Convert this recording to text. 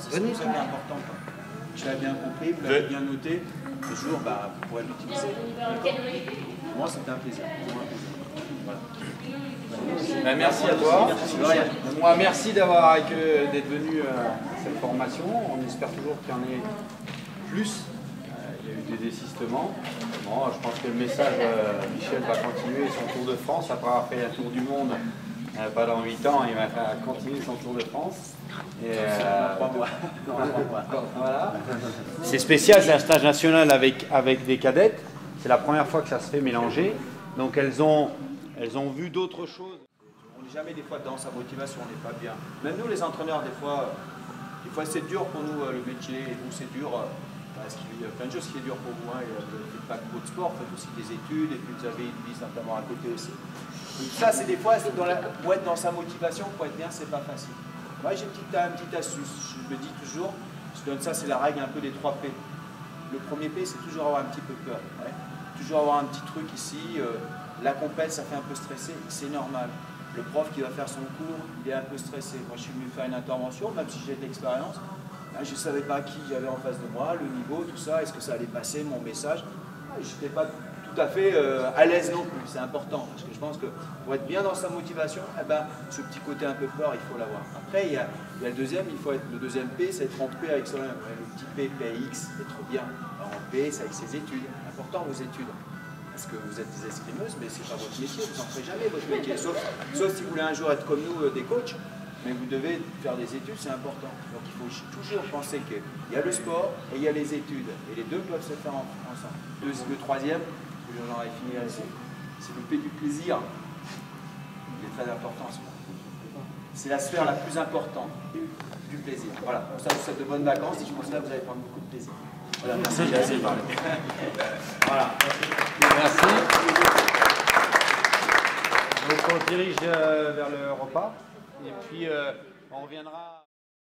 C'est ça qui est important. Je l'avais bien compris, vous l'avez bien noté. Le jour, vous pourrez l'utiliser. Pour moi, c'était un plaisir. Voilà. Merci à toi. Moi, merci d'être venu à cette formation. On espère toujours qu'il y en ait plus. Il y a eu des désistements. Bon, je pense que le message, Michel va continuer son Tour de France. Après avoir fait un Tour du Monde pendant 8 ans, il va continuer son Tour de France. Voilà. C'est spécial, c'est un stage national avec des cadettes. C'est la première fois que ça se fait mélanger. Donc elles ont vu d'autres choses. On n'est jamais des fois dans sa motivation, on n'est pas bien. Même nous les entraîneurs, des fois c'est dur pour nous le métier, et vous c'est dur. Parce qu'il y a plein de choses qui sont dures pour vous. Hein. Vous ne faites pas que de sport, vous faites aussi des études, et puis vous avez une vie simplement à côté aussi. Donc ça, c'est des fois, pour être dans sa motivation, pour être bien, c'est pas facile. Moi, j'ai une petite astuce, je le dis toujours, je donne ça, c'est la règle un peu des 3 P. Le premier P, c'est toujours avoir un petit peu peur. Ouais. Toujours avoir un petit truc ici, la compète, ça fait un peu stresser, c'est normal. Le prof qui va faire son cours, il est un peu stressé. Moi, je suis venu faire une intervention, même si j'ai de l'expérience. Je ne savais pas qui j'avais en face de moi, le niveau, tout ça, est-ce que ça allait passer, mon message. Je n'étais pas tout à fait à l'aise non plus, c'est important. Parce que je pense que pour être bien dans sa motivation, ce petit côté un peu peur, il faut l'avoir. Après, il y a le deuxième, le deuxième P, c'est être en paix avec soi-même. Le petit P, PX, être bien. Alors, en paix, c'est avec ses études. Important vos études. Parce que vous êtes des escrimeuses, mais ce n'est pas votre métier, vous n'en ferez jamais votre métier. Sauf si vous voulez un jour être comme nous, des coachs. Mais vous devez faire des études, c'est important. Donc il faut toujours penser qu'il y a le sport et il y a les études. Et les deux peuvent se faire ensemble. Le troisième, parce que j'en aurais fini là-dessus, c'est le P du plaisir. Il est très important ce sport. C'est la sphère la plus importante du plaisir. Voilà, pour ça vous souhaite de bonnes vacances et je pense que là vous allez prendre beaucoup de plaisir. Voilà, merci, j'ai assez parlé. Voilà. Merci. Donc on se dirige vers le repas. Et puis, on reviendra...